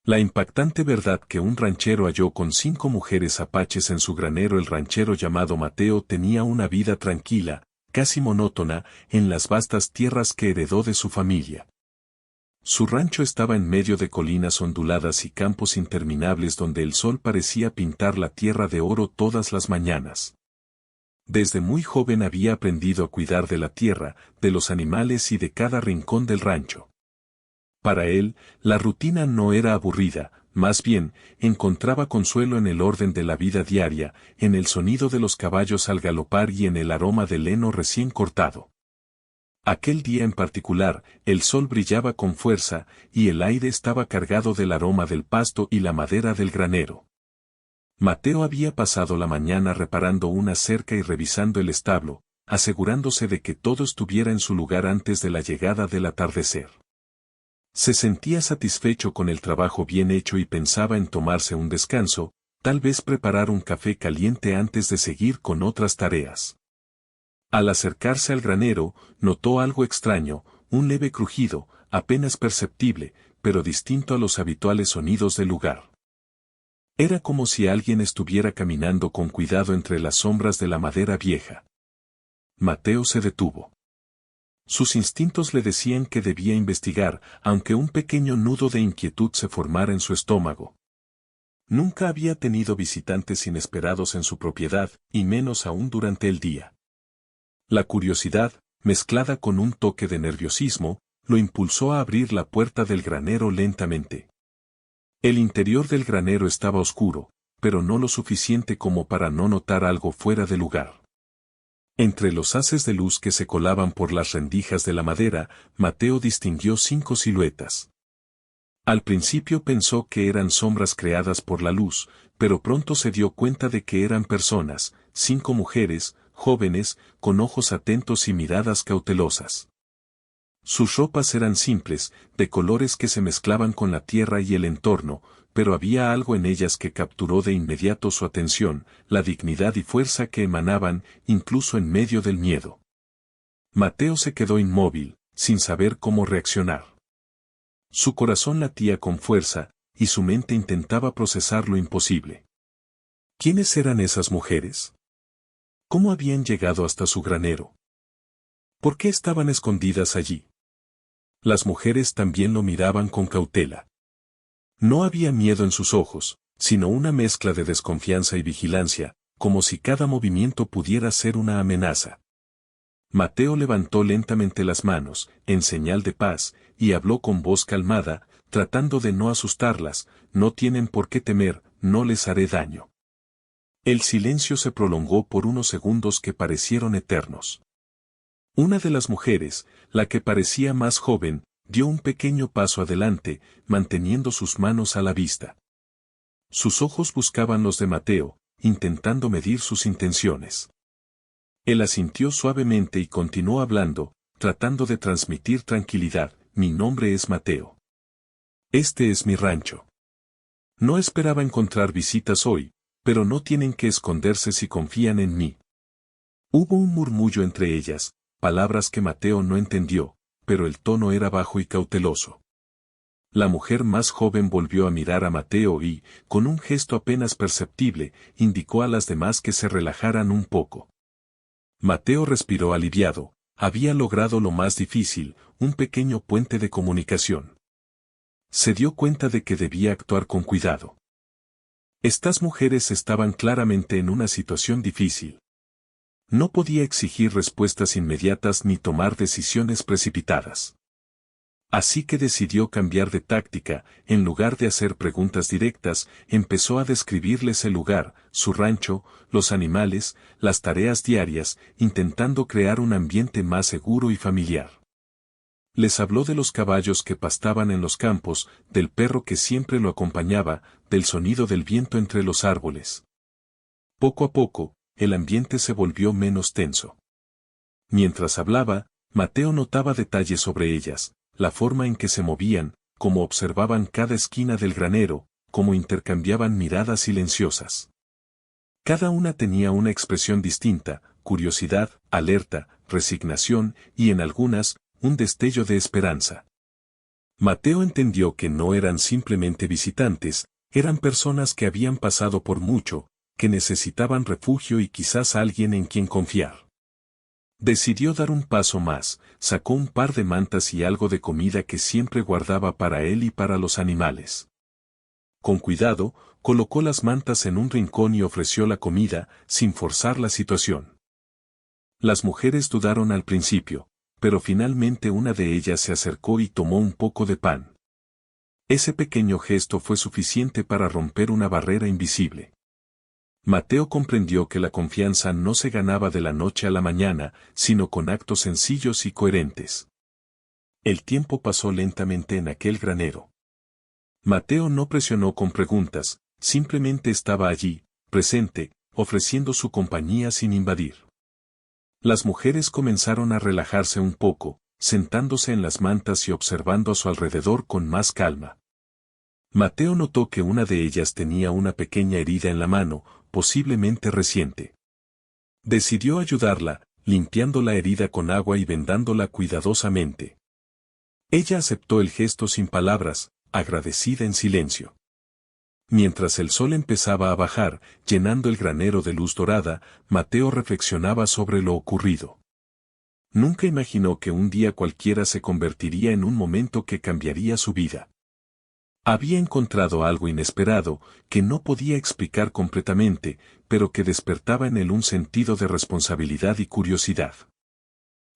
La impactante verdad que un ranchero halló con 5 mujeres apaches en su granero. El ranchero llamado Mateo tenía una vida tranquila, casi monótona, en las vastas tierras que heredó de su familia. Su rancho estaba en medio de colinas onduladas y campos interminables donde el sol parecía pintar la tierra de oro todas las mañanas. Desde muy joven había aprendido a cuidar de la tierra, de los animales y de cada rincón del rancho. Para él, la rutina no era aburrida, más bien, encontraba consuelo en el orden de la vida diaria, en el sonido de los caballos al galopar y en el aroma del heno recién cortado. Aquel día en particular, el sol brillaba con fuerza, y el aire estaba cargado del aroma del pasto y la madera del granero. Mateo había pasado la mañana reparando una cerca y revisando el establo, asegurándose de que todo estuviera en su lugar antes de la llegada del atardecer. Se sentía satisfecho con el trabajo bien hecho y pensaba en tomarse un descanso, tal vez preparar un café caliente antes de seguir con otras tareas. Al acercarse al granero, notó algo extraño, un leve crujido, apenas perceptible, pero distinto a los habituales sonidos del lugar. Era como si alguien estuviera caminando con cuidado entre las sombras de la madera vieja. Mateo se detuvo. Sus instintos le decían que debía investigar, aunque un pequeño nudo de inquietud se formara en su estómago. Nunca había tenido visitantes inesperados en su propiedad, y menos aún durante el día. La curiosidad, mezclada con un toque de nerviosismo, lo impulsó a abrir la puerta del granero lentamente. El interior del granero estaba oscuro, pero no lo suficiente como para no notar algo fuera de lugar. Entre los haces de luz que se colaban por las rendijas de la madera, Mateo distinguió 5 siluetas. Al principio pensó que eran sombras creadas por la luz, pero pronto se dio cuenta de que eran personas, 5 mujeres, jóvenes, con ojos atentos y miradas cautelosas. Sus ropas eran simples, de colores que se mezclaban con la tierra y el entorno, pero había algo en ellas que capturó de inmediato su atención, la dignidad y fuerza que emanaban, incluso en medio del miedo. Mateo se quedó inmóvil, sin saber cómo reaccionar. Su corazón latía con fuerza, y su mente intentaba procesar lo imposible. ¿Quiénes eran esas mujeres? ¿Cómo habían llegado hasta su granero? ¿Por qué estaban escondidas allí? Las mujeres también lo miraban con cautela. No había miedo en sus ojos, sino una mezcla de desconfianza y vigilancia, como si cada movimiento pudiera ser una amenaza. Mateo levantó lentamente las manos, en señal de paz, y habló con voz calmada, tratando de no asustarlas: no tienen por qué temer, no les haré daño. El silencio se prolongó por unos segundos que parecieron eternos. Una de las mujeres, la que parecía más joven, dio un pequeño paso adelante, manteniendo sus manos a la vista. Sus ojos buscaban los de Mateo, intentando medir sus intenciones. Él asintió suavemente y continuó hablando, tratando de transmitir tranquilidad: mi nombre es Mateo. Este es mi rancho. No esperaba encontrar visitas hoy, pero no tienen que esconderse si confían en mí. Hubo un murmullo entre ellas, palabras que Mateo no entendió, pero el tono era bajo y cauteloso. La mujer más joven volvió a mirar a Mateo y, con un gesto apenas perceptible, indicó a las demás que se relajaran un poco. Mateo respiró aliviado, había logrado lo más difícil, un pequeño puente de comunicación. Se dio cuenta de que debía actuar con cuidado. Estas mujeres estaban claramente en una situación difícil. No podía exigir respuestas inmediatas ni tomar decisiones precipitadas. Así que decidió cambiar de táctica: en lugar de hacer preguntas directas, empezó a describirles el lugar, su rancho, los animales, las tareas diarias, intentando crear un ambiente más seguro y familiar. Les habló de los caballos que pastaban en los campos, del perro que siempre lo acompañaba, del sonido del viento entre los árboles. Poco a poco, el ambiente se volvió menos tenso. Mientras hablaba, Mateo notaba detalles sobre ellas: la forma en que se movían, cómo observaban cada esquina del granero, cómo intercambiaban miradas silenciosas. Cada una tenía una expresión distinta: curiosidad, alerta, resignación y en algunas, un destello de esperanza. Mateo entendió que no eran simplemente visitantes, eran personas que habían pasado por mucho, que necesitaban refugio y quizás alguien en quien confiar. Decidió dar un paso más, sacó un par de mantas y algo de comida que siempre guardaba para él y para los animales. Con cuidado, colocó las mantas en un rincón y ofreció la comida, sin forzar la situación. Las mujeres dudaron al principio, pero finalmente una de ellas se acercó y tomó un poco de pan. Ese pequeño gesto fue suficiente para romper una barrera invisible. Mateo comprendió que la confianza no se ganaba de la noche a la mañana, sino con actos sencillos y coherentes. El tiempo pasó lentamente en aquel granero. Mateo no presionó con preguntas, simplemente estaba allí, presente, ofreciendo su compañía sin invadir. Las mujeres comenzaron a relajarse un poco, sentándose en las mantas y observando a su alrededor con más calma. Mateo notó que una de ellas tenía una pequeña herida en la mano, posiblemente reciente. Decidió ayudarla, limpiando la herida con agua y vendándola cuidadosamente. Ella aceptó el gesto sin palabras, agradecida en silencio. Mientras el sol empezaba a bajar, llenando el granero de luz dorada, Mateo reflexionaba sobre lo ocurrido. Nunca imaginó que un día cualquiera se convertiría en un momento que cambiaría su vida. Había encontrado algo inesperado, que no podía explicar completamente, pero que despertaba en él un sentido de responsabilidad y curiosidad.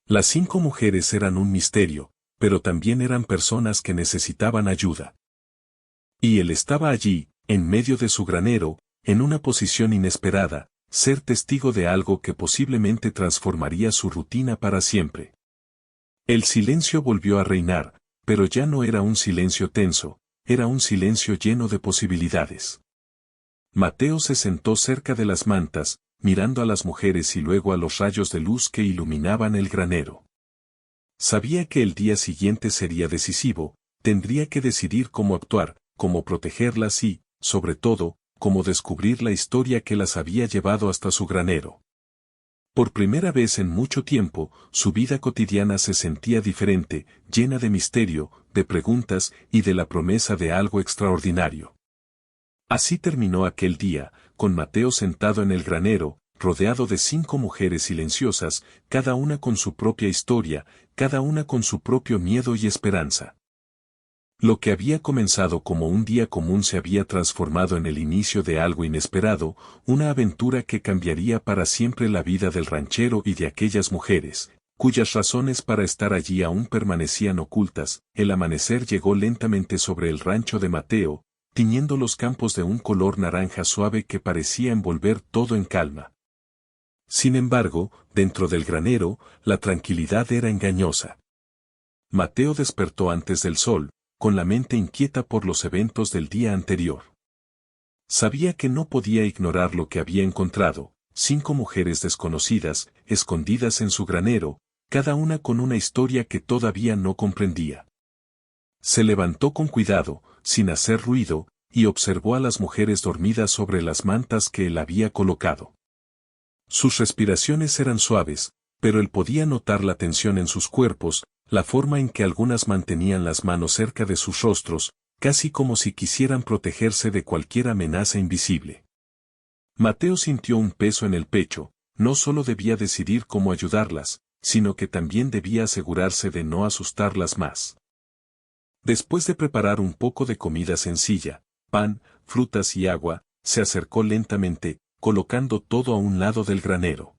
Las 5 mujeres eran un misterio, pero también eran personas que necesitaban ayuda. Y él estaba allí, en medio de su granero, en una posición inesperada, ser testigo de algo que posiblemente transformaría su rutina para siempre. El silencio volvió a reinar, pero ya no era un silencio tenso, era un silencio lleno de posibilidades. Mateo se sentó cerca de las mantas, mirando a las mujeres y luego a los rayos de luz que iluminaban el granero. Sabía que el día siguiente sería decisivo, tendría que decidir cómo actuar, cómo protegerlas y, sobre todo, cómo descubrir la historia que las había llevado hasta su granero. Por primera vez en mucho tiempo, su vida cotidiana se sentía diferente, llena de misterio, de preguntas y de la promesa de algo extraordinario. Así terminó aquel día, con Mateo sentado en el granero, rodeado de 5 mujeres silenciosas, cada una con su propia historia, cada una con su propio miedo y esperanza. Lo que había comenzado como un día común se había transformado en el inicio de algo inesperado, una aventura que cambiaría para siempre la vida del ranchero y de aquellas mujeres, cuyas razones para estar allí aún permanecían ocultas. El amanecer llegó lentamente sobre el rancho de Mateo, tiñendo los campos de un color naranja suave que parecía envolver todo en calma. Sin embargo, dentro del granero, la tranquilidad era engañosa. Mateo despertó antes del sol, con la mente inquieta por los eventos del día anterior. Sabía que no podía ignorar lo que había encontrado, 5 mujeres desconocidas, escondidas en su granero, cada una con una historia que todavía no comprendía. Se levantó con cuidado, sin hacer ruido, y observó a las mujeres dormidas sobre las mantas que él había colocado. Sus respiraciones eran suaves, pero él podía notar la tensión en sus cuerpos, la forma en que algunas mantenían las manos cerca de sus rostros, casi como si quisieran protegerse de cualquier amenaza invisible. Mateo sintió un peso en el pecho, no solo debía decidir cómo ayudarlas, sino que también debía asegurarse de no asustarlas más. Después de preparar un poco de comida sencilla, pan, frutas y agua, se acercó lentamente, colocando todo a un lado del granero.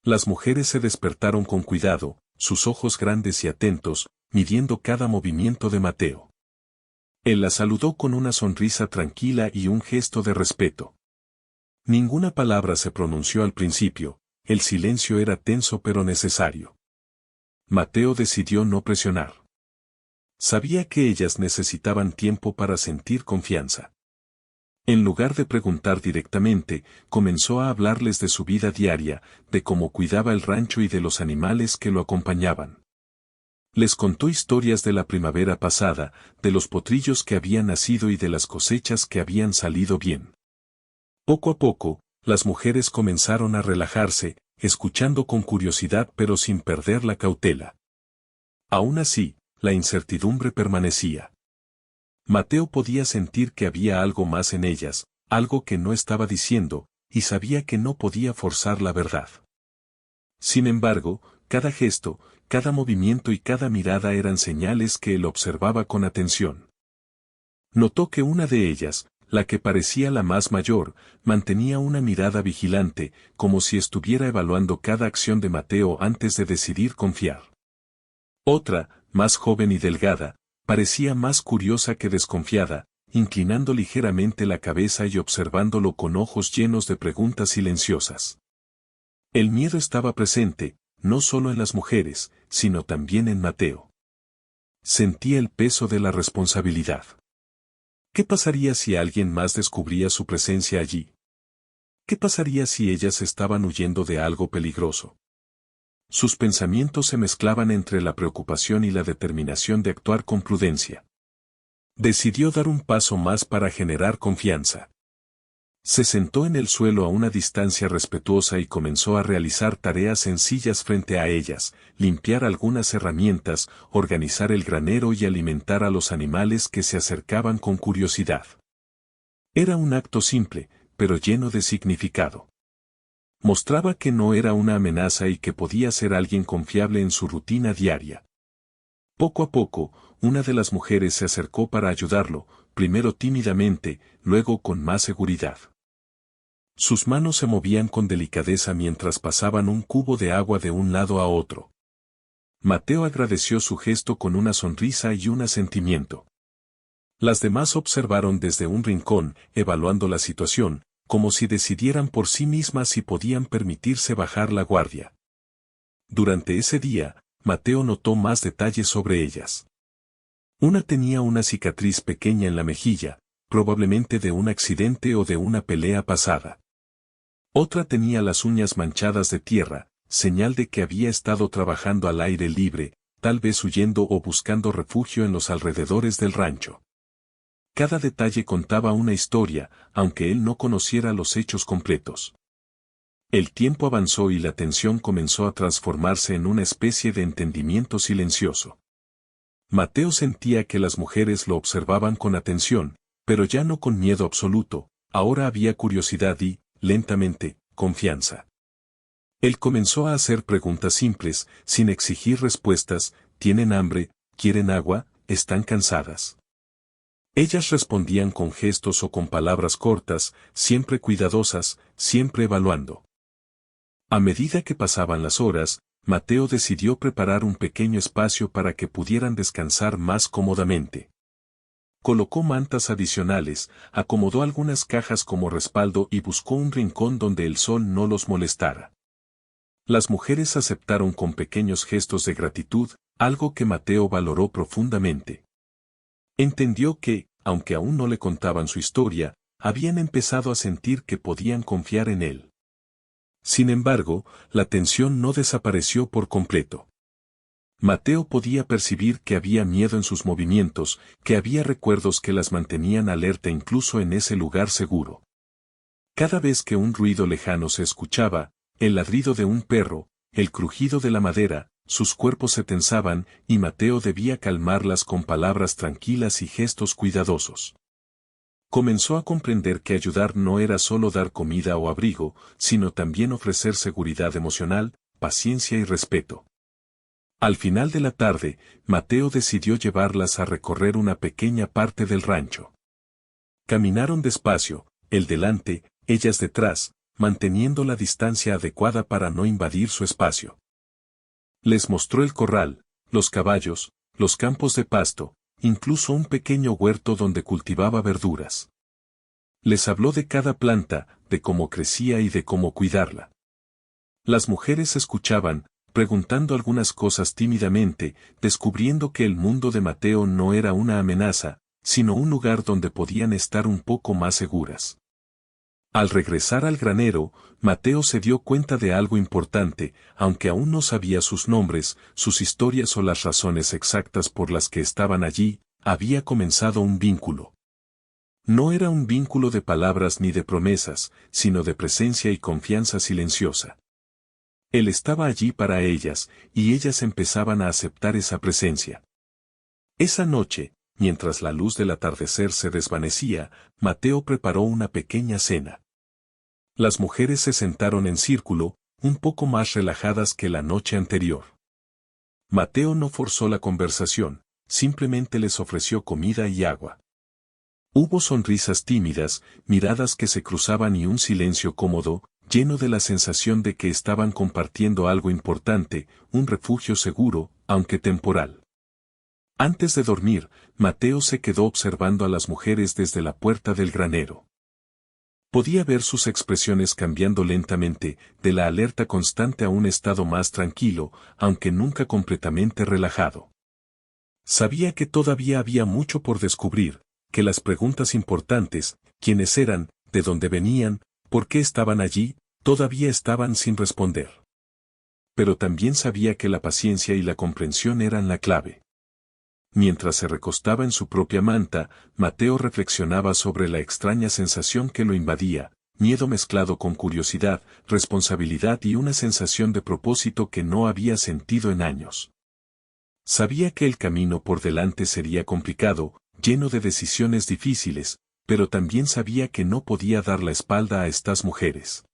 Las mujeres se despertaron con cuidado, sus ojos grandes y atentos, midiendo cada movimiento de Mateo. Él la saludó con una sonrisa tranquila y un gesto de respeto. Ninguna palabra se pronunció al principio, el silencio era tenso pero necesario. Mateo decidió no presionar. Sabía que ellas necesitaban tiempo para sentir confianza. En lugar de preguntar directamente, comenzó a hablarles de su vida diaria, de cómo cuidaba el rancho y de los animales que lo acompañaban. Les contó historias de la primavera pasada, de los potrillos que habían nacido y de las cosechas que habían salido bien. Poco a poco, las mujeres comenzaron a relajarse, escuchando con curiosidad pero sin perder la cautela. Aún así, la incertidumbre permanecía. Mateo podía sentir que había algo más en ellas, algo que no estaba diciendo, y sabía que no podía forzar la verdad. Sin embargo, cada gesto, cada movimiento y cada mirada eran señales que él observaba con atención. Notó que una de ellas, la que parecía la más mayor, mantenía una mirada vigilante, como si estuviera evaluando cada acción de Mateo antes de decidir confiar. Otra, más joven y delgada, parecía más curiosa que desconfiada, inclinando ligeramente la cabeza y observándolo con ojos llenos de preguntas silenciosas. El miedo estaba presente, no solo en las mujeres, sino también en Mateo. Sentía el peso de la responsabilidad. ¿Qué pasaría si alguien más descubría su presencia allí? ¿Qué pasaría si ellas estaban huyendo de algo peligroso? Sus pensamientos se mezclaban entre la preocupación y la determinación de actuar con prudencia. Decidió dar un paso más para generar confianza. Se sentó en el suelo a una distancia respetuosa y comenzó a realizar tareas sencillas frente a ellas, limpiar algunas herramientas, organizar el granero y alimentar a los animales que se acercaban con curiosidad. Era un acto simple, pero lleno de significado. Mostraba que no era una amenaza y que podía ser alguien confiable en su rutina diaria. Poco a poco, una de las mujeres se acercó para ayudarlo, primero tímidamente, luego con más seguridad. Sus manos se movían con delicadeza mientras pasaban un cubo de agua de un lado a otro. Mateo agradeció su gesto con una sonrisa y un asentimiento. Las demás observaron desde un rincón, evaluando la situación, como si decidieran por sí mismas si podían permitirse bajar la guardia. Durante ese día, Mateo notó más detalles sobre ellas. Una tenía una cicatriz pequeña en la mejilla, probablemente de un accidente o de una pelea pasada. Otra tenía las uñas manchadas de tierra, señal de que había estado trabajando al aire libre, tal vez huyendo o buscando refugio en los alrededores del rancho. Cada detalle contaba una historia, aunque él no conociera los hechos completos. El tiempo avanzó y la tensión comenzó a transformarse en una especie de entendimiento silencioso. Mateo sentía que las mujeres lo observaban con atención, pero ya no con miedo absoluto, ahora había curiosidad y, lentamente, confianza. Él comenzó a hacer preguntas simples, sin exigir respuestas: ¿tienen hambre? ¿Quieren agua? ¿Están cansadas? Ellas respondían con gestos o con palabras cortas, siempre cuidadosas, siempre evaluando. A medida que pasaban las horas, Mateo decidió preparar un pequeño espacio para que pudieran descansar más cómodamente. Colocó mantas adicionales, acomodó algunas cajas como respaldo y buscó un rincón donde el sol no los molestara. Las mujeres aceptaron con pequeños gestos de gratitud, algo que Mateo valoró profundamente. Entendió que, aunque aún no le contaban su historia, habían empezado a sentir que podían confiar en él. Sin embargo, la tensión no desapareció por completo. Mateo podía percibir que había miedo en sus movimientos, que había recuerdos que las mantenían alerta incluso en ese lugar seguro. Cada vez que un ruido lejano se escuchaba, el ladrido de un perro, el crujido de la madera, sus cuerpos se tensaban y Mateo debía calmarlas con palabras tranquilas y gestos cuidadosos. Comenzó a comprender que ayudar no era solo dar comida o abrigo, sino también ofrecer seguridad emocional, paciencia y respeto. Al final de la tarde, Mateo decidió llevarlas a recorrer una pequeña parte del rancho. Caminaron despacio, él delante, ellas detrás, manteniendo la distancia adecuada para no invadir su espacio. Les mostró el corral, los caballos, los campos de pasto, incluso un pequeño huerto donde cultivaba verduras. Les habló de cada planta, de cómo crecía y de cómo cuidarla. Las mujeres escuchaban, preguntando algunas cosas tímidamente, descubriendo que el mundo de Mateo no era una amenaza, sino un lugar donde podían estar un poco más seguras. Al regresar al granero, Mateo se dio cuenta de algo importante, aunque aún no sabía sus nombres, sus historias o las razones exactas por las que estaban allí, había comenzado un vínculo. No era un vínculo de palabras ni de promesas, sino de presencia y confianza silenciosa. Él estaba allí para ellas, y ellas empezaban a aceptar esa presencia. Esa noche, mientras la luz del atardecer se desvanecía, Mateo preparó una pequeña cena. Las mujeres se sentaron en círculo, un poco más relajadas que la noche anterior. Mateo no forzó la conversación, simplemente les ofreció comida y agua. Hubo sonrisas tímidas, miradas que se cruzaban y un silencio cómodo, lleno de la sensación de que estaban compartiendo algo importante, un refugio seguro, aunque temporal. Antes de dormir, Mateo se quedó observando a las mujeres desde la puerta del granero. Podía ver sus expresiones cambiando lentamente, de la alerta constante a un estado más tranquilo, aunque nunca completamente relajado. Sabía que todavía había mucho por descubrir, que las preguntas importantes, quiénes eran, de dónde venían, por qué estaban allí, todavía estaban sin responder. Pero también sabía que la paciencia y la comprensión eran la clave. Mientras se recostaba en su propia manta, Mateo reflexionaba sobre la extraña sensación que lo invadía, miedo mezclado con curiosidad, responsabilidad y una sensación de propósito que no había sentido en años. Sabía que el camino por delante sería complicado, lleno de decisiones difíciles, pero también sabía que no podía dar la espalda a estas mujeres.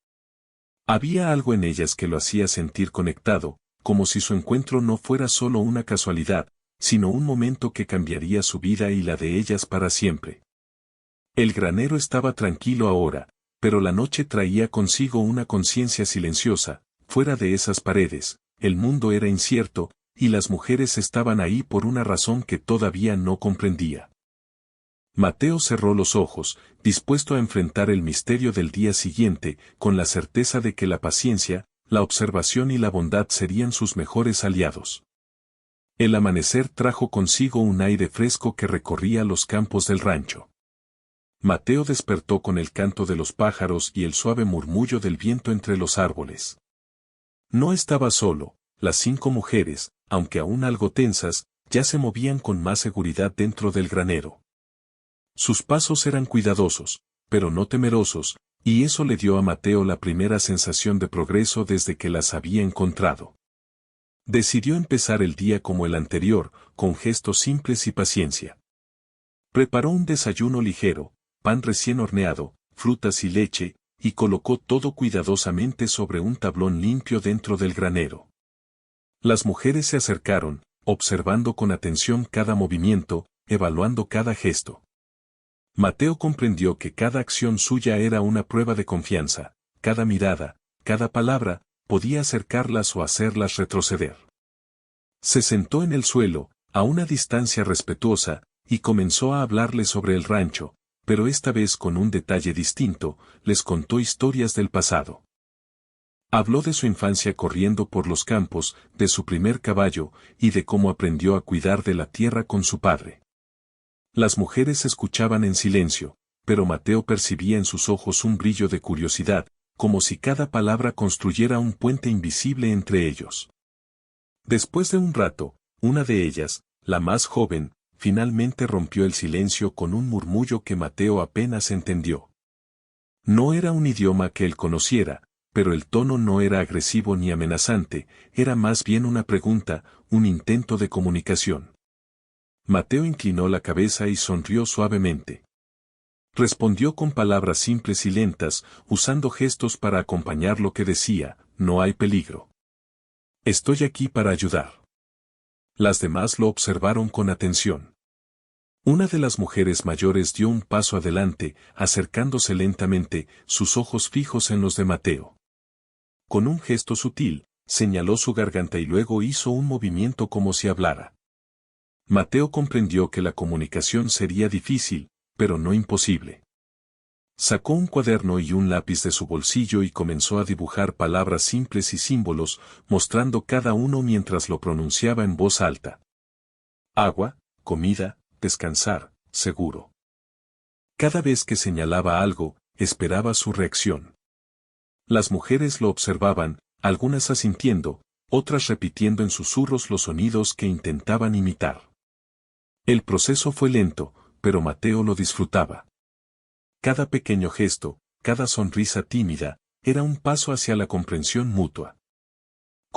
Había algo en ellas que lo hacía sentir conectado, como si su encuentro no fuera solo una casualidad, sino un momento que cambiaría su vida y la de ellas para siempre. El granero estaba tranquilo ahora, pero la noche traía consigo una conciencia silenciosa, fuera de esas paredes, el mundo era incierto, y las mujeres estaban ahí por una razón que todavía no comprendía. Mateo cerró los ojos, dispuesto a enfrentar el misterio del día siguiente, con la certeza de que la paciencia, la observación y la bondad serían sus mejores aliados. El amanecer trajo consigo un aire fresco que recorría los campos del rancho. Mateo despertó con el canto de los pájaros y el suave murmullo del viento entre los árboles. No estaba solo, las 5 mujeres, aunque aún algo tensas, ya se movían con más seguridad dentro del granero. Sus pasos eran cuidadosos, pero no temerosos, y eso le dio a Mateo la primera sensación de progreso desde que las había encontrado. Decidió empezar el día como el anterior, con gestos simples y paciencia. Preparó un desayuno ligero, pan recién horneado, frutas y leche, y colocó todo cuidadosamente sobre un tablón limpio dentro del granero. Las mujeres se acercaron, observando con atención cada movimiento, evaluando cada gesto. Mateo comprendió que cada acción suya era una prueba de confianza, cada mirada, cada palabra, podía acercarlas o hacerlas retroceder. Se sentó en el suelo, a una distancia respetuosa, y comenzó a hablarles sobre el rancho, pero esta vez con un detalle distinto, les contó historias del pasado. Habló de su infancia corriendo por los campos, de su primer caballo, y de cómo aprendió a cuidar de la tierra con su padre. Las mujeres escuchaban en silencio, pero Mateo percibía en sus ojos un brillo de curiosidad, como si cada palabra construyera un puente invisible entre ellos. Después de un rato, una de ellas, la más joven, finalmente rompió el silencio con un murmullo que Mateo apenas entendió. No era un idioma que él conociera, pero el tono no era agresivo ni amenazante, era más bien una pregunta, un intento de comunicación. Mateo inclinó la cabeza y sonrió suavemente. Respondió con palabras simples y lentas, usando gestos para acompañar lo que decía, no hay peligro. Estoy aquí para ayudar. Las demás lo observaron con atención. Una de las mujeres mayores dio un paso adelante, acercándose lentamente, sus ojos fijos en los de Mateo. Con un gesto sutil, señaló su garganta y luego hizo un movimiento como si hablara. Mateo comprendió que la comunicación sería difícil, pero no imposible. Sacó un cuaderno y un lápiz de su bolsillo y comenzó a dibujar palabras simples y símbolos, mostrando cada uno mientras lo pronunciaba en voz alta. Agua, comida, descansar, seguro. Cada vez que señalaba algo, esperaba su reacción. Las mujeres lo observaban, algunas asintiendo, otras repitiendo en susurros los sonidos que intentaban imitar. El proceso fue lento, pero Mateo lo disfrutaba. Cada pequeño gesto, cada sonrisa tímida, era un paso hacia la comprensión mutua.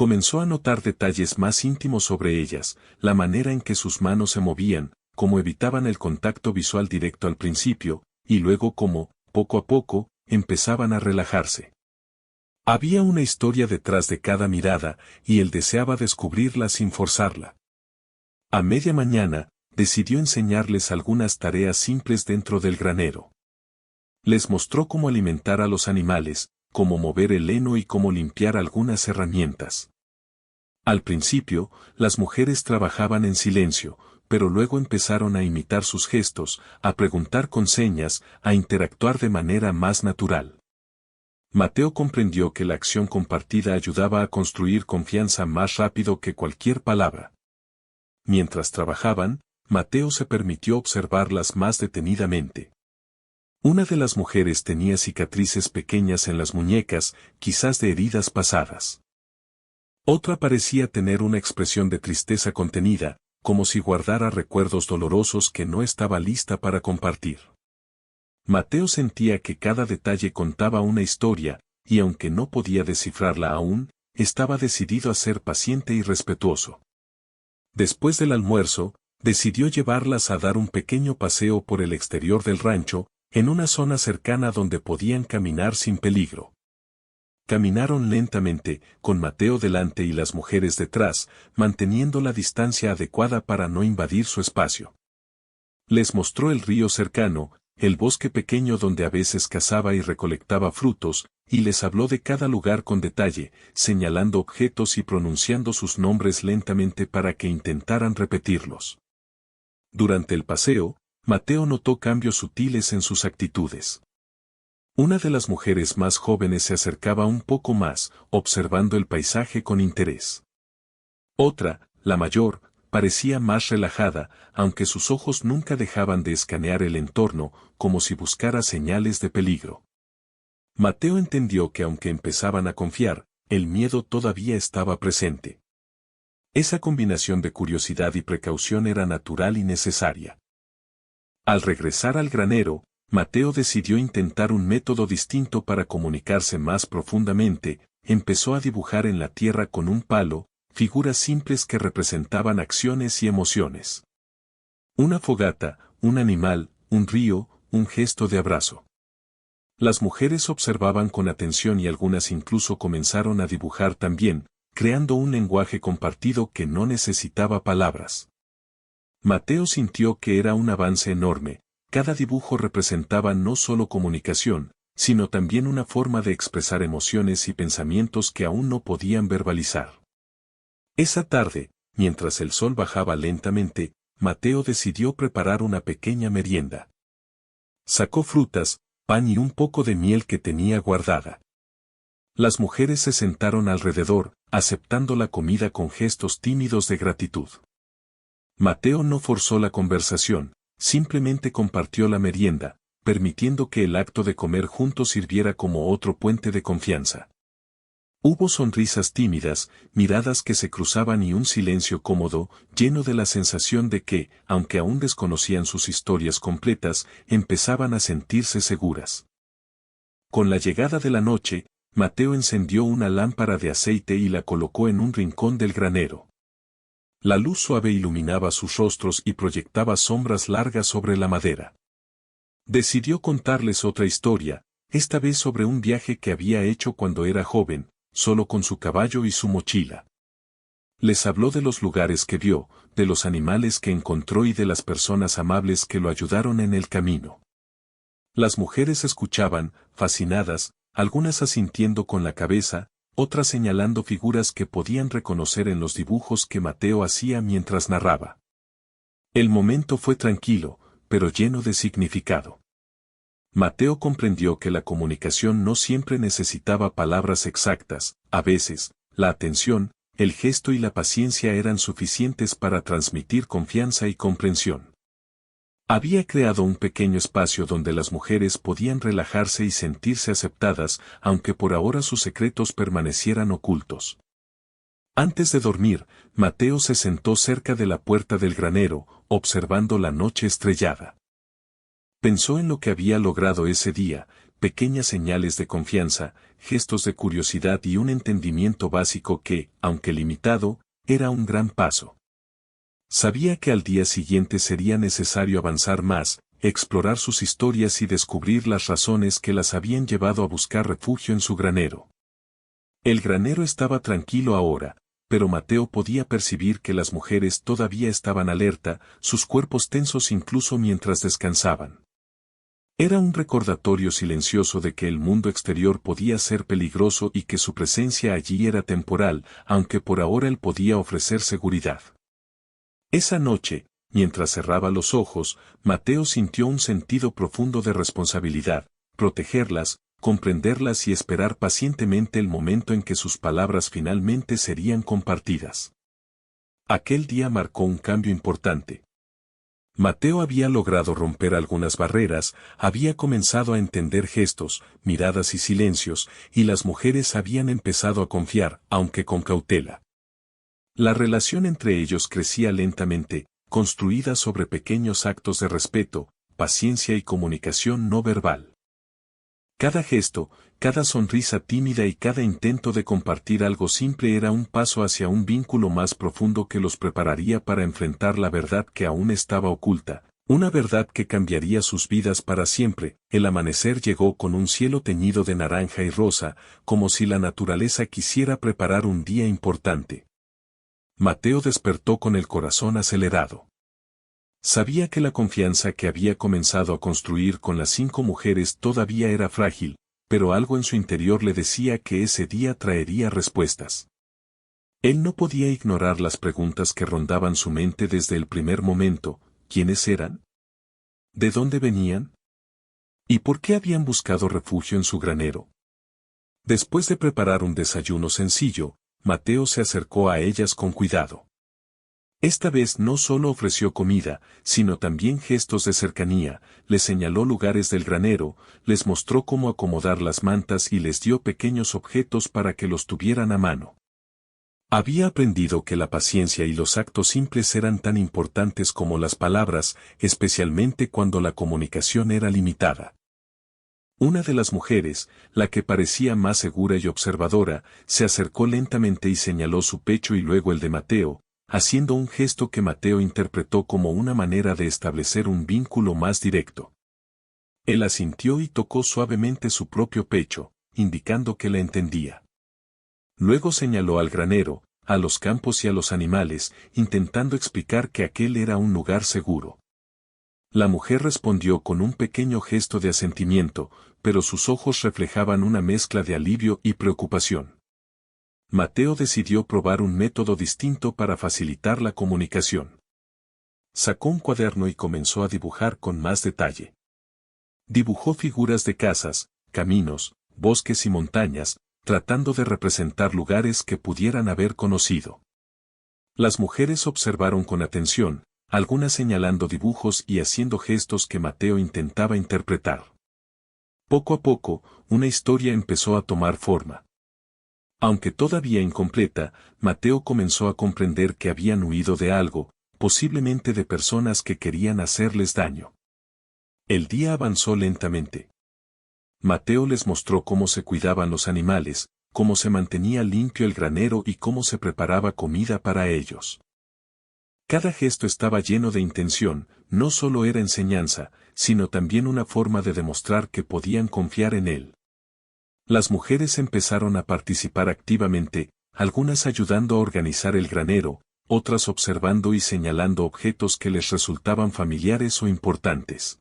Comenzó a notar detalles más íntimos sobre ellas, la manera en que sus manos se movían, cómo evitaban el contacto visual directo al principio, y luego cómo, poco a poco, empezaban a relajarse. Había una historia detrás de cada mirada, y él deseaba descubrirla sin forzarla. A media mañana, decidió enseñarles algunas tareas simples dentro del granero. Les mostró cómo alimentar a los animales, cómo mover el heno y cómo limpiar algunas herramientas. Al principio, las mujeres trabajaban en silencio, pero luego empezaron a imitar sus gestos, a preguntar con señas, a interactuar de manera más natural. Mateo comprendió que la acción compartida ayudaba a construir confianza más rápido que cualquier palabra. Mientras trabajaban, Mateo se permitió observarlas más detenidamente. Una de las mujeres tenía cicatrices pequeñas en las muñecas, quizás de heridas pasadas. Otra parecía tener una expresión de tristeza contenida, como si guardara recuerdos dolorosos que no estaba lista para compartir. Mateo sentía que cada detalle contaba una historia, y aunque no podía descifrarla aún, estaba decidido a ser paciente y respetuoso. Después del almuerzo, decidió llevarlas a dar un pequeño paseo por el exterior del rancho, en una zona cercana donde podían caminar sin peligro. Caminaron lentamente, con Mateo delante y las mujeres detrás, manteniendo la distancia adecuada para no invadir su espacio. Les mostró el río cercano, el bosque pequeño donde a veces cazaba y recolectaba frutos, y les habló de cada lugar con detalle, señalando objetos y pronunciando sus nombres lentamente para que intentaran repetirlos. Durante el paseo, Mateo notó cambios sutiles en sus actitudes. Una de las mujeres más jóvenes se acercaba un poco más, observando el paisaje con interés. Otra, la mayor, parecía más relajada, aunque sus ojos nunca dejaban de escanear el entorno, como si buscara señales de peligro. Mateo entendió que aunque empezaban a confiar, el miedo todavía estaba presente. Esa combinación de curiosidad y precaución era natural y necesaria. Al regresar al granero, Mateo decidió intentar un método distinto para comunicarse más profundamente. Empezó a dibujar en la tierra con un palo, figuras simples que representaban acciones y emociones. Una fogata, un animal, un río, un gesto de abrazo. Las mujeres observaban con atención y algunas incluso comenzaron a dibujar también, creando un lenguaje compartido que no necesitaba palabras. Mateo sintió que era un avance enorme. Cada dibujo representaba no solo comunicación, sino también una forma de expresar emociones y pensamientos que aún no podían verbalizar. Esa tarde, mientras el sol bajaba lentamente, Mateo decidió preparar una pequeña merienda. Sacó frutas, pan y un poco de miel que tenía guardada. Las mujeres se sentaron alrededor, aceptando la comida con gestos tímidos de gratitud. Mateo no forzó la conversación, simplemente compartió la merienda, permitiendo que el acto de comer juntos sirviera como otro puente de confianza. Hubo sonrisas tímidas, miradas que se cruzaban y un silencio cómodo, lleno de la sensación de que, aunque aún desconocían sus historias completas, empezaban a sentirse seguras. Con la llegada de la noche, Mateo encendió una lámpara de aceite y la colocó en un rincón del granero. La luz suave iluminaba sus rostros y proyectaba sombras largas sobre la madera. Decidió contarles otra historia, esta vez sobre un viaje que había hecho cuando era joven, solo con su caballo y su mochila. Les habló de los lugares que vio, de los animales que encontró y de las personas amables que lo ayudaron en el camino. Las mujeres escuchaban, fascinadas, algunas asintiendo con la cabeza, otras señalando figuras que podían reconocer en los dibujos que Mateo hacía mientras narraba. El momento fue tranquilo, pero lleno de significado. Mateo comprendió que la comunicación no siempre necesitaba palabras exactas, a veces, la atención, el gesto y la paciencia eran suficientes para transmitir confianza y comprensión. Había creado un pequeño espacio donde las mujeres podían relajarse y sentirse aceptadas, aunque por ahora sus secretos permanecieran ocultos. Antes de dormir, Mateo se sentó cerca de la puerta del granero, observando la noche estrellada. Pensó en lo que había logrado ese día, pequeñas señales de confianza, gestos de curiosidad y un entendimiento básico que, aunque limitado, era un gran paso. Sabía que al día siguiente sería necesario avanzar más, explorar sus historias y descubrir las razones que las habían llevado a buscar refugio en su granero. El granero estaba tranquilo ahora, pero Mateo podía percibir que las mujeres todavía estaban alerta, sus cuerpos tensos incluso mientras descansaban. Era un recordatorio silencioso de que el mundo exterior podía ser peligroso y que su presencia allí era temporal, aunque por ahora él podía ofrecer seguridad. Esa noche, mientras cerraba los ojos, Mateo sintió un sentido profundo de responsabilidad, protegerlas, comprenderlas y esperar pacientemente el momento en que sus palabras finalmente serían compartidas. Aquel día marcó un cambio importante. Mateo había logrado romper algunas barreras, había comenzado a entender gestos, miradas y silencios, y las mujeres habían empezado a confiar, aunque con cautela. La relación entre ellos crecía lentamente, construida sobre pequeños actos de respeto, paciencia y comunicación no verbal. Cada gesto, cada sonrisa tímida y cada intento de compartir algo simple era un paso hacia un vínculo más profundo que los prepararía para enfrentar la verdad que aún estaba oculta, una verdad que cambiaría sus vidas para siempre. El amanecer llegó con un cielo teñido de naranja y rosa, como si la naturaleza quisiera preparar un día importante. Mateo despertó con el corazón acelerado. Sabía que la confianza que había comenzado a construir con las 5 mujeres todavía era frágil, pero algo en su interior le decía que ese día traería respuestas. Él no podía ignorar las preguntas que rondaban su mente desde el primer momento: ¿quiénes eran? ¿De dónde venían? ¿Y por qué habían buscado refugio en su granero? Después de preparar un desayuno sencillo, Mateo se acercó a ellas con cuidado. Esta vez no solo ofreció comida, sino también gestos de cercanía, les señaló lugares del granero, les mostró cómo acomodar las mantas y les dio pequeños objetos para que los tuvieran a mano. Había aprendido que la paciencia y los actos simples eran tan importantes como las palabras, especialmente cuando la comunicación era limitada. Una de las mujeres, la que parecía más segura y observadora, se acercó lentamente y señaló su pecho y luego el de Mateo, haciendo un gesto que Mateo interpretó como una manera de establecer un vínculo más directo. Él asintió y tocó suavemente su propio pecho, indicando que la entendía. Luego señaló al granero, a los campos y a los animales, intentando explicar que aquel era un lugar seguro. La mujer respondió con un pequeño gesto de asentimiento, pero sus ojos reflejaban una mezcla de alivio y preocupación. Mateo decidió probar un método distinto para facilitar la comunicación. Sacó un cuaderno y comenzó a dibujar con más detalle. Dibujó figuras de casas, caminos, bosques y montañas, tratando de representar lugares que pudieran haber conocido. Las mujeres observaron con atención, algunas señalando dibujos y haciendo gestos que Mateo intentaba interpretar. Poco a poco, una historia empezó a tomar forma. Aunque todavía incompleta, Mateo comenzó a comprender que habían huido de algo, posiblemente de personas que querían hacerles daño. El día avanzó lentamente. Mateo les mostró cómo se cuidaban los animales, cómo se mantenía limpio el granero y cómo se preparaba comida para ellos. Cada gesto estaba lleno de intención, no solo era enseñanza, sino también una forma de demostrar que podían confiar en él. Las mujeres empezaron a participar activamente, algunas ayudando a organizar el granero, otras observando y señalando objetos que les resultaban familiares o importantes.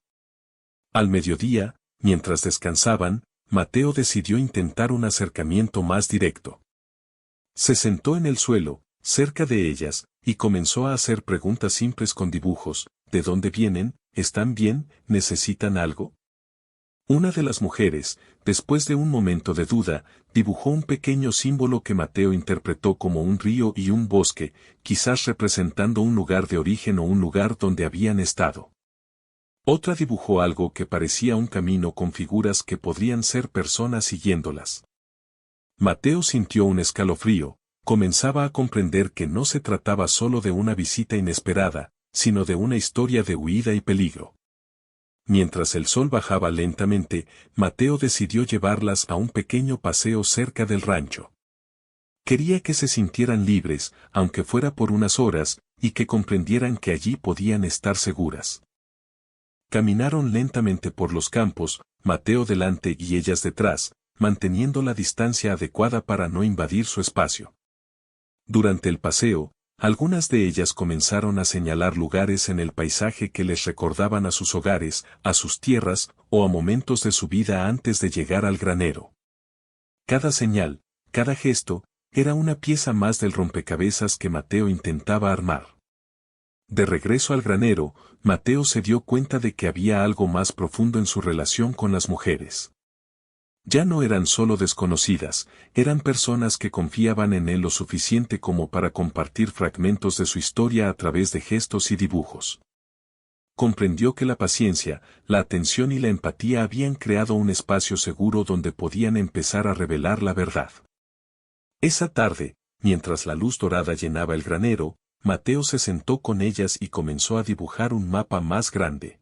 Al mediodía, mientras descansaban, Mateo decidió intentar un acercamiento más directo. Se sentó en el suelo, cerca de ellas, y comenzó a hacer preguntas simples con dibujos: ¿de dónde vienen? ¿Están bien? ¿Necesitan algo? Una de las mujeres, después de un momento de duda, dibujó un pequeño símbolo que Mateo interpretó como un río y un bosque, quizás representando un lugar de origen o un lugar donde habían estado. Otra dibujó algo que parecía un camino con figuras que podrían ser personas siguiéndolas. Mateo sintió un escalofrío. Comenzaba a comprender que no se trataba solo de una visita inesperada, sino de una historia de huida y peligro. mientras el sol bajaba lentamente, Mateo decidió llevarlas a un pequeño paseo cerca del rancho. Quería que se sintieran libres, aunque fuera por unas horas, y que comprendieran que allí podían estar seguras. Caminaron lentamente por los campos, Mateo delante y ellas detrás, manteniendo la distancia adecuada para no invadir su espacio. Durante el paseo, algunas de ellas comenzaron a señalar lugares en el paisaje que les recordaban a sus hogares, a sus tierras, o a momentos de su vida antes de llegar al granero. Cada señal, cada gesto, era una pieza más del rompecabezas que Mateo intentaba armar. De regreso al granero, Mateo se dio cuenta de que había algo más profundo en su relación con las mujeres. Ya no eran solo desconocidas, eran personas que confiaban en él lo suficiente como para compartir fragmentos de su historia a través de gestos y dibujos. Comprendió que la paciencia, la atención y la empatía habían creado un espacio seguro donde podían empezar a revelar la verdad. Esa tarde, mientras la luz dorada llenaba el granero, Mateo se sentó con ellas y comenzó a dibujar un mapa más grande.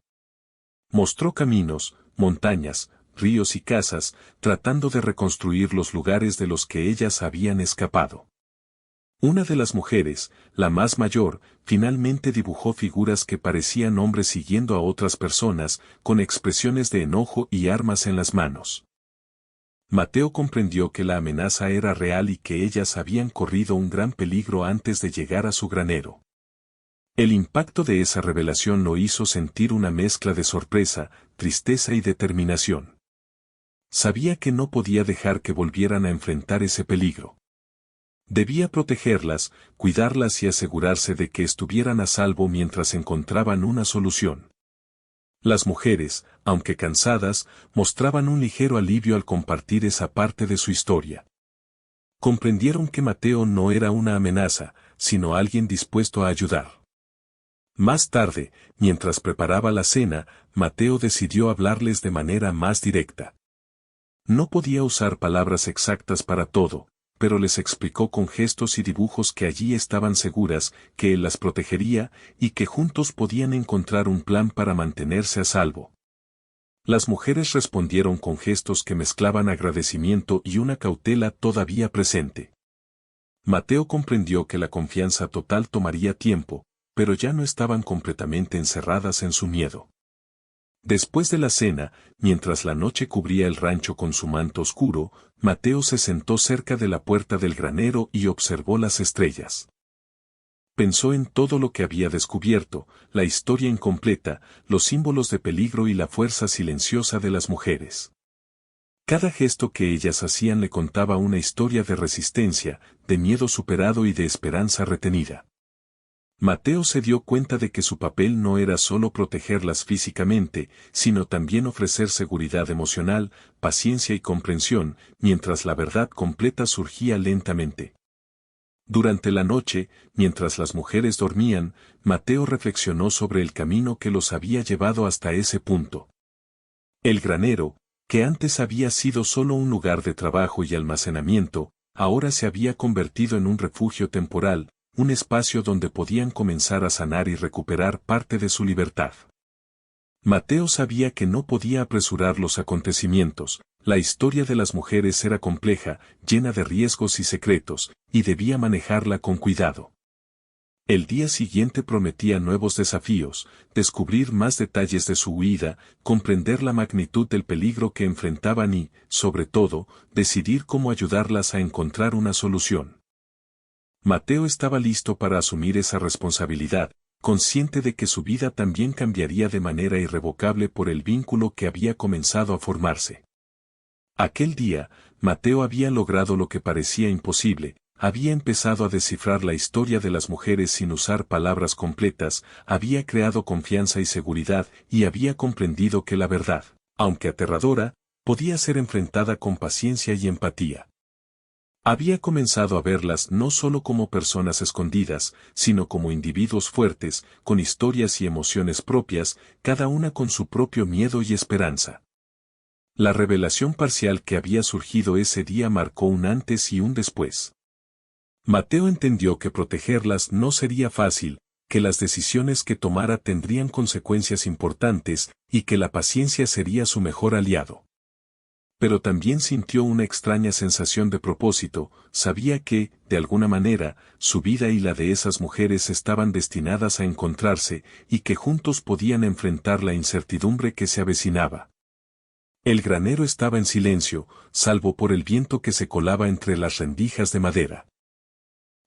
Mostró caminos, montañas, ríos y casas, tratando de reconstruir los lugares de los que ellas habían escapado. Una de las mujeres, la más mayor, finalmente dibujó figuras que parecían hombres siguiendo a otras personas, con expresiones de enojo y armas en las manos. Mateo comprendió que la amenaza era real y que ellas habían corrido un gran peligro antes de llegar a su granero. El impacto de esa revelación lo hizo sentir una mezcla de sorpresa, tristeza y determinación. Sabía que no podía dejar que volvieran a enfrentar ese peligro. Debía protegerlas, cuidarlas y asegurarse de que estuvieran a salvo mientras encontraban una solución. Las mujeres, aunque cansadas, mostraban un ligero alivio al compartir esa parte de su historia. Comprendieron que Mateo no era una amenaza, sino alguien dispuesto a ayudar. Más tarde, mientras preparaba la cena, Mateo decidió hablarles de manera más directa. No podía usar palabras exactas para todo, pero les explicó con gestos y dibujos que allí estaban seguras, que él las protegería, y que juntos podían encontrar un plan para mantenerse a salvo. Las mujeres respondieron con gestos que mezclaban agradecimiento y una cautela todavía presente. Mateo comprendió que la confianza total tomaría tiempo, pero ya no estaban completamente encerradas en su miedo. Después de la cena, mientras la noche cubría el rancho con su manto oscuro, Mateo se sentó cerca de la puerta del granero y observó las estrellas. Pensó en todo lo que había descubierto, la historia incompleta, los símbolos de peligro y la fuerza silenciosa de las mujeres. Cada gesto que ellas hacían le contaba una historia de resistencia, de miedo superado y de esperanza retenida. Mateo se dio cuenta de que su papel no era solo protegerlas físicamente, sino también ofrecer seguridad emocional, paciencia y comprensión, mientras la verdad completa surgía lentamente. Durante la noche, mientras las mujeres dormían, Mateo reflexionó sobre el camino que los había llevado hasta ese punto. El granero, que antes había sido solo un lugar de trabajo y almacenamiento, ahora se había convertido en un refugio temporal, un espacio donde podían comenzar a sanar y recuperar parte de su libertad. Mateo sabía que no podía apresurar los acontecimientos, la historia de las mujeres era compleja, llena de riesgos y secretos, y debía manejarla con cuidado. El día siguiente prometía nuevos desafíos, descubrir más detalles de su huida, comprender la magnitud del peligro que enfrentaban y, sobre todo, decidir cómo ayudarlas a encontrar una solución. Mateo estaba listo para asumir esa responsabilidad, consciente de que su vida también cambiaría de manera irrevocable por el vínculo que había comenzado a formarse. Aquel día, Mateo había logrado lo que parecía imposible, había empezado a descifrar la historia de las mujeres sin usar palabras completas, había creado confianza y seguridad y había comprendido que la verdad, aunque aterradora, podía ser enfrentada con paciencia y empatía. Había comenzado a verlas no solo como personas escondidas, sino como individuos fuertes, con historias y emociones propias, cada una con su propio miedo y esperanza. La revelación parcial que había surgido ese día marcó un antes y un después. Mateo entendió que protegerlas no sería fácil, que las decisiones que tomara tendrían consecuencias importantes y que la paciencia sería su mejor aliado. Pero también sintió una extraña sensación de propósito, sabía que, de alguna manera, su vida y la de esas mujeres estaban destinadas a encontrarse y que juntos podían enfrentar la incertidumbre que se avecinaba. El granero estaba en silencio, salvo por el viento que se colaba entre las rendijas de madera.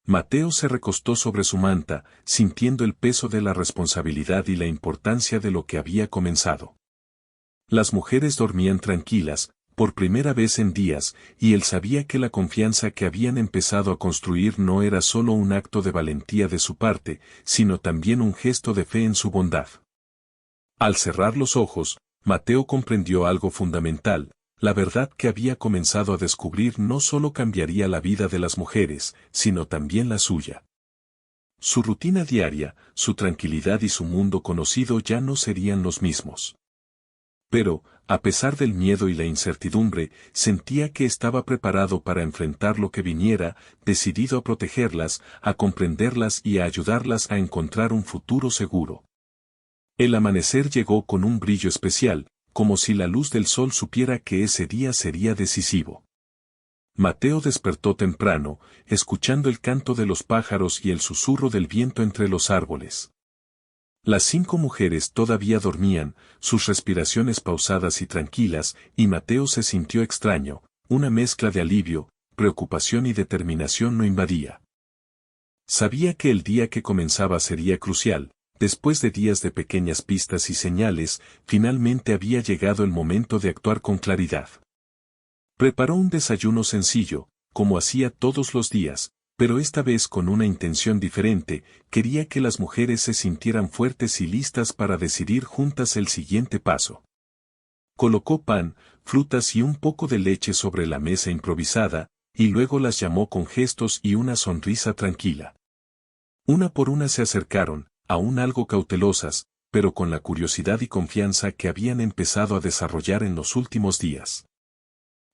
Mateo se recostó sobre su manta, sintiendo el peso de la responsabilidad y la importancia de lo que había comenzado. Las mujeres dormían tranquilas, por primera vez en días, y él sabía que la confianza que habían empezado a construir no era solo un acto de valentía de su parte, sino también un gesto de fe en su bondad. Al cerrar los ojos, Mateo comprendió algo fundamental: la verdad que había comenzado a descubrir no solo cambiaría la vida de las mujeres, sino también la suya. Su rutina diaria, su tranquilidad y su mundo conocido ya no serían los mismos. Pero, a pesar del miedo y la incertidumbre, sentía que estaba preparado para enfrentar lo que viniera, decidido a protegerlas, a comprenderlas y a ayudarlas a encontrar un futuro seguro. El amanecer llegó con un brillo especial, como si la luz del sol supiera que ese día sería decisivo. Mateo despertó temprano, escuchando el canto de los pájaros y el susurro del viento entre los árboles. Las 5 mujeres todavía dormían, sus respiraciones pausadas y tranquilas, y Mateo se sintió extraño, una mezcla de alivio, preocupación y determinación lo invadía. Sabía que el día que comenzaba sería crucial. Después de días de pequeñas pistas y señales, finalmente había llegado el momento de actuar con claridad. Preparó un desayuno sencillo, como hacía todos los días, pero esta vez con una intención diferente: quería que las mujeres se sintieran fuertes y listas para decidir juntas el siguiente paso. Colocó pan, frutas y un poco de leche sobre la mesa improvisada, y luego las llamó con gestos y una sonrisa tranquila. Una por una se acercaron, aún algo cautelosas, pero con la curiosidad y confianza que habían empezado a desarrollar en los últimos días.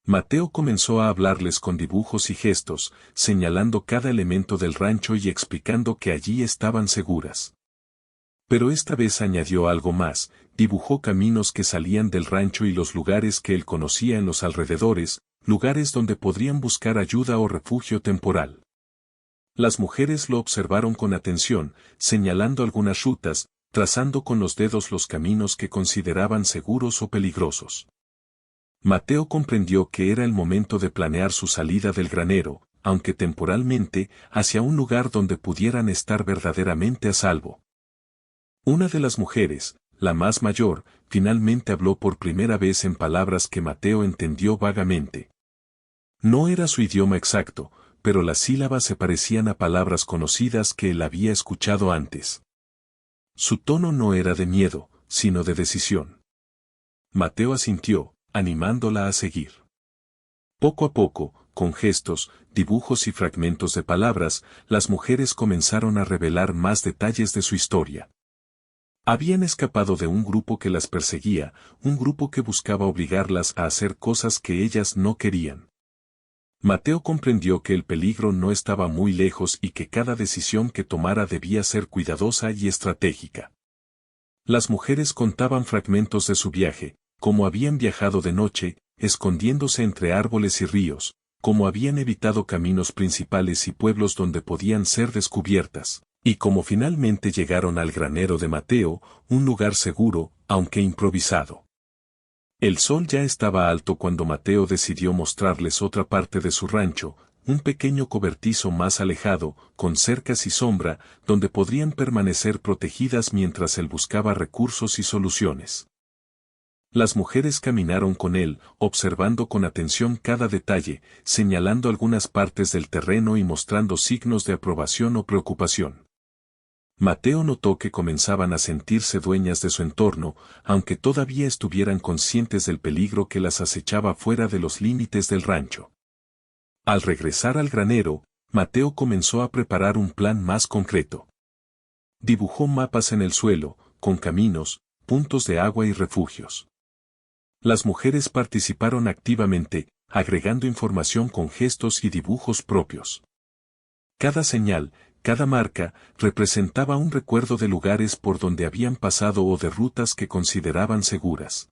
Mateo comenzó a hablarles con dibujos y gestos, señalando cada elemento del rancho y explicando que allí estaban seguras. Pero esta vez añadió algo más: dibujó caminos que salían del rancho y los lugares que él conocía en los alrededores, lugares donde podrían buscar ayuda o refugio temporal. Las mujeres lo observaron con atención, señalando algunas rutas, trazando con los dedos los caminos que consideraban seguros o peligrosos. Mateo comprendió que era el momento de planear su salida del granero, aunque temporalmente, hacia un lugar donde pudieran estar verdaderamente a salvo. Una de las mujeres, la más mayor, finalmente habló por primera vez en palabras que Mateo entendió vagamente. No era su idioma exacto, pero las sílabas se parecían a palabras conocidas que él había escuchado antes. Su tono no era de miedo, sino de decisión. Mateo asintió, animándola a seguir. Poco a poco, con gestos, dibujos y fragmentos de palabras, las mujeres comenzaron a revelar más detalles de su historia. Habían escapado de un grupo que las perseguía, un grupo que buscaba obligarlas a hacer cosas que ellas no querían. Mateo comprendió que el peligro no estaba muy lejos y que cada decisión que tomara debía ser cuidadosa y estratégica. Las mujeres contaban fragmentos de su viaje: cómo habían viajado de noche, escondiéndose entre árboles y ríos, cómo habían evitado caminos principales y pueblos donde podían ser descubiertas, y cómo finalmente llegaron al granero de Mateo, un lugar seguro, aunque improvisado. El sol ya estaba alto cuando Mateo decidió mostrarles otra parte de su rancho, un pequeño cobertizo más alejado, con cercas y sombra, donde podrían permanecer protegidas mientras él buscaba recursos y soluciones. Las mujeres caminaron con él, observando con atención cada detalle, señalando algunas partes del terreno y mostrando signos de aprobación o preocupación. Mateo notó que comenzaban a sentirse dueñas de su entorno, aunque todavía estuvieran conscientes del peligro que las acechaba fuera de los límites del rancho. Al regresar al granero, Mateo comenzó a preparar un plan más concreto. Dibujó mapas en el suelo, con caminos, puntos de agua y refugios. Las mujeres participaron activamente, agregando información con gestos y dibujos propios. Cada señal, cada marca, representaba un recuerdo de lugares por donde habían pasado o de rutas que consideraban seguras.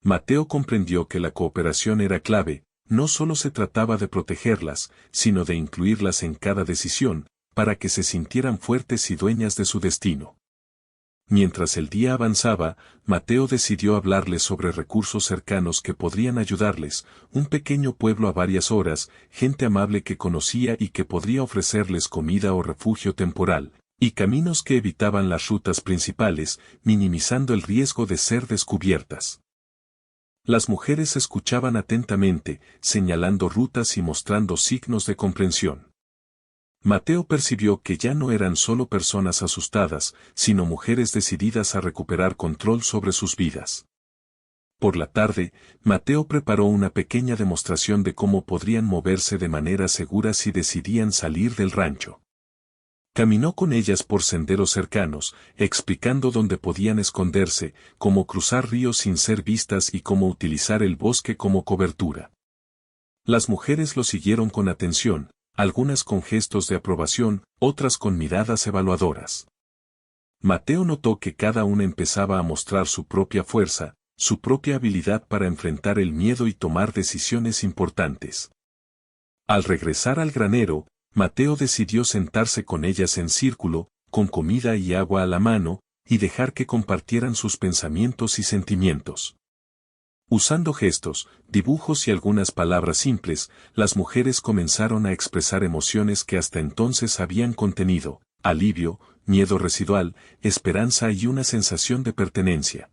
Mateo comprendió que la cooperación era clave, no solo se trataba de protegerlas, sino de incluirlas en cada decisión, para que se sintieran fuertes y dueñas de su destino. Mientras el día avanzaba, Mateo decidió hablarles sobre recursos cercanos que podrían ayudarles, un pequeño pueblo a varias horas, gente amable que conocía y que podría ofrecerles comida o refugio temporal, y caminos que evitaban las rutas principales, minimizando el riesgo de ser descubiertas. Las mujeres escuchaban atentamente, señalando rutas y mostrando signos de comprensión. Mateo percibió que ya no eran solo personas asustadas, sino mujeres decididas a recuperar control sobre sus vidas. Por la tarde, Mateo preparó una pequeña demostración de cómo podrían moverse de manera segura si decidían salir del rancho. Caminó con ellas por senderos cercanos, explicando dónde podían esconderse, cómo cruzar ríos sin ser vistas y cómo utilizar el bosque como cobertura. Las mujeres lo siguieron con atención, algunas con gestos de aprobación, otras con miradas evaluadoras. Mateo notó que cada una empezaba a mostrar su propia fuerza, su propia habilidad para enfrentar el miedo y tomar decisiones importantes. Al regresar al granero, Mateo decidió sentarse con ellas en círculo, con comida y agua a la mano, y dejar que compartieran sus pensamientos y sentimientos. Usando gestos, dibujos y algunas palabras simples, las mujeres comenzaron a expresar emociones que hasta entonces habían contenido: alivio, miedo residual, esperanza y una sensación de pertenencia.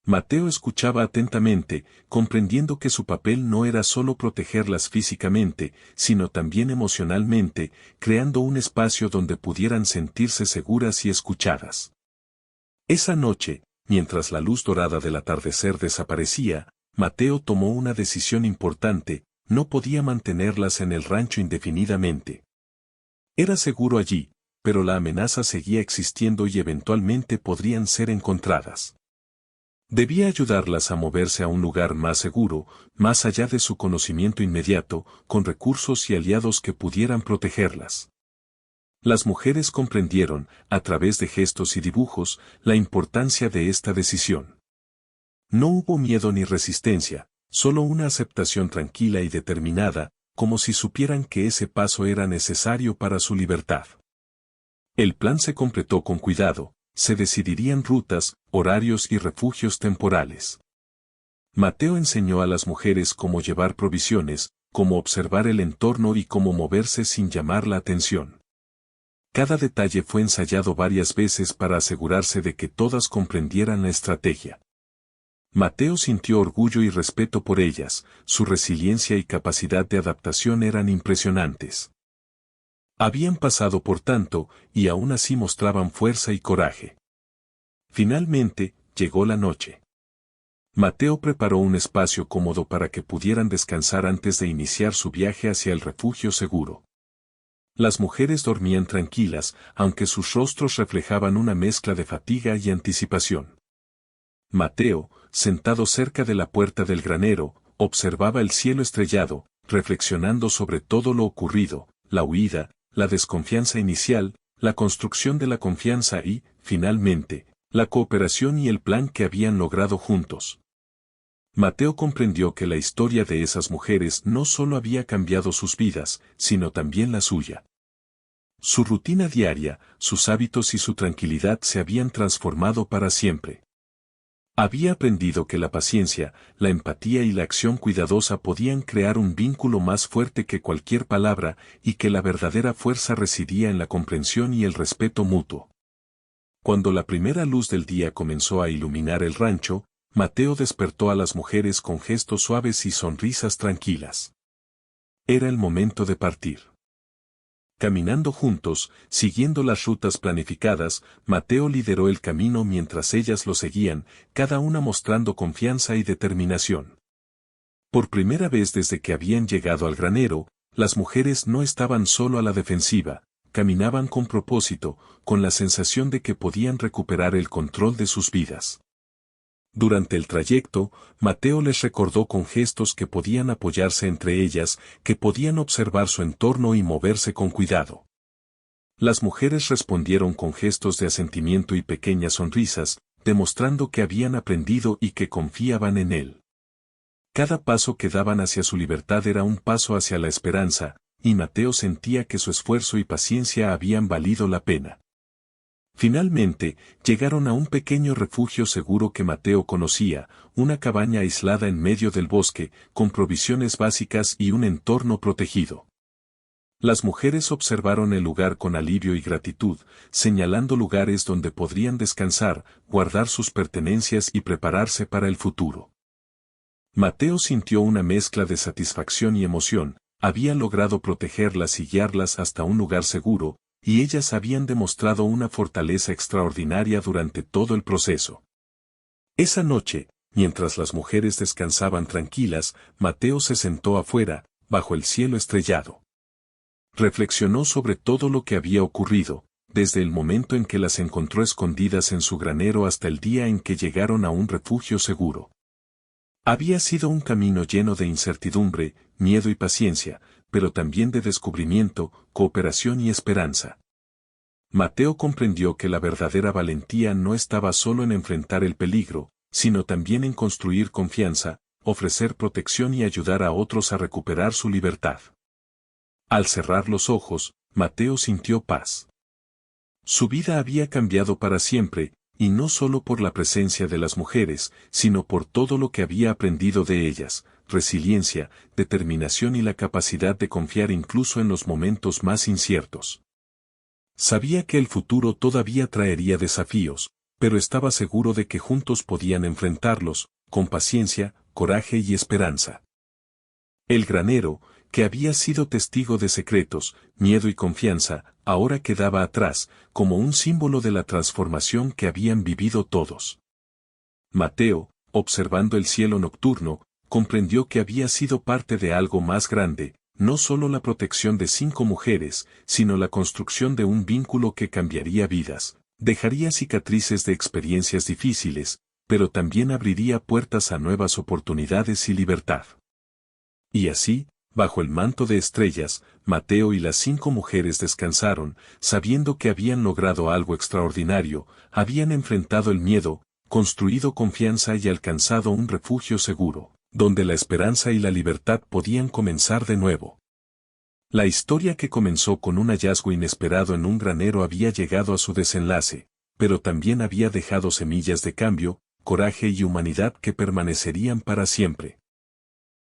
Mateo escuchaba atentamente, comprendiendo que su papel no era solo protegerlas físicamente, sino también emocionalmente, creando un espacio donde pudieran sentirse seguras y escuchadas. Esa noche, mientras la luz dorada del atardecer desaparecía, Mateo tomó una decisión importante: no podía mantenerlas en el rancho indefinidamente. Era seguro allí, pero la amenaza seguía existiendo y eventualmente podrían ser encontradas. Debía ayudarlas a moverse a un lugar más seguro, más allá de su conocimiento inmediato, con recursos y aliados que pudieran protegerlas. Las mujeres comprendieron, a través de gestos y dibujos, la importancia de esta decisión. No hubo miedo ni resistencia, solo una aceptación tranquila y determinada, como si supieran que ese paso era necesario para su libertad. El plan se completó con cuidado, se decidirían rutas, horarios y refugios temporales. Mateo enseñó a las mujeres cómo llevar provisiones, cómo observar el entorno y cómo moverse sin llamar la atención. Cada detalle fue ensayado varias veces para asegurarse de que todas comprendieran la estrategia. Mateo sintió orgullo y respeto por ellas, su resiliencia y capacidad de adaptación eran impresionantes. Habían pasado por tanto, y aún así mostraban fuerza y coraje. Finalmente, llegó la noche. Mateo preparó un espacio cómodo para que pudieran descansar antes de iniciar su viaje hacia el refugio seguro. Las mujeres dormían tranquilas, aunque sus rostros reflejaban una mezcla de fatiga y anticipación. Mateo, sentado cerca de la puerta del granero, observaba el cielo estrellado, reflexionando sobre todo lo ocurrido: la huida, la desconfianza inicial, la construcción de la confianza y, finalmente, la cooperación y el plan que habían logrado juntos. Mateo comprendió que la historia de esas mujeres no solo había cambiado sus vidas, sino también la suya. Su rutina diaria, sus hábitos y su tranquilidad se habían transformado para siempre. Había aprendido que la paciencia, la empatía y la acción cuidadosa podían crear un vínculo más fuerte que cualquier palabra, y que la verdadera fuerza residía en la comprensión y el respeto mutuo. Cuando la primera luz del día comenzó a iluminar el rancho, Mateo despertó a las mujeres con gestos suaves y sonrisas tranquilas. Era el momento de partir. Caminando juntos, siguiendo las rutas planificadas, Mateo lideró el camino mientras ellas lo seguían, cada una mostrando confianza y determinación. Por primera vez desde que habían llegado al granero, las mujeres no estaban solo a la defensiva, caminaban con propósito, con la sensación de que podían recuperar el control de sus vidas. Durante el trayecto, Mateo les recordó con gestos que podían apoyarse entre ellas, que podían observar su entorno y moverse con cuidado. Las mujeres respondieron con gestos de asentimiento y pequeñas sonrisas, demostrando que habían aprendido y que confiaban en él. Cada paso que daban hacia su libertad era un paso hacia la esperanza, y Mateo sentía que su esfuerzo y paciencia habían valido la pena. Finalmente, llegaron a un pequeño refugio seguro que Mateo conocía, una cabaña aislada en medio del bosque, con provisiones básicas y un entorno protegido. Las mujeres observaron el lugar con alivio y gratitud, señalando lugares donde podrían descansar, guardar sus pertenencias y prepararse para el futuro. Mateo sintió una mezcla de satisfacción y emoción, había logrado protegerlas y guiarlas hasta un lugar seguro, y ellas habían demostrado una fortaleza extraordinaria durante todo el proceso. Esa noche, mientras las mujeres descansaban tranquilas, Mateo se sentó afuera, bajo el cielo estrellado. Reflexionó sobre todo lo que había ocurrido, desde el momento en que las encontró escondidas en su granero hasta el día en que llegaron a un refugio seguro. Había sido un camino lleno de incertidumbre, miedo y paciencia, pero también de descubrimiento, cooperación y esperanza. Mateo comprendió que la verdadera valentía no estaba solo en enfrentar el peligro, sino también en construir confianza, ofrecer protección y ayudar a otros a recuperar su libertad. Al cerrar los ojos, Mateo sintió paz. Su vida había cambiado para siempre, y no solo por la presencia de las mujeres, sino por todo lo que había aprendido de ellas, resiliencia, determinación y la capacidad de confiar incluso en los momentos más inciertos. Sabía que el futuro todavía traería desafíos, pero estaba seguro de que juntos podían enfrentarlos, con paciencia, coraje y esperanza. El granero, que había sido testigo de secretos, miedo y confianza, ahora quedaba atrás, como un símbolo de la transformación que habían vivido todos. Mateo, observando el cielo nocturno, comprendió que había sido parte de algo más grande, no solo la protección de 5 mujeres, sino la construcción de un vínculo que cambiaría vidas, dejaría cicatrices de experiencias difíciles, pero también abriría puertas a nuevas oportunidades y libertad. Y así, bajo el manto de estrellas, Mateo y las 5 mujeres descansaron, sabiendo que habían logrado algo extraordinario, habían enfrentado el miedo, construido confianza y alcanzado un refugio seguro, donde la esperanza y la libertad podían comenzar de nuevo. La historia que comenzó con un hallazgo inesperado en un granero había llegado a su desenlace, pero también había dejado semillas de cambio, coraje y humanidad que permanecerían para siempre.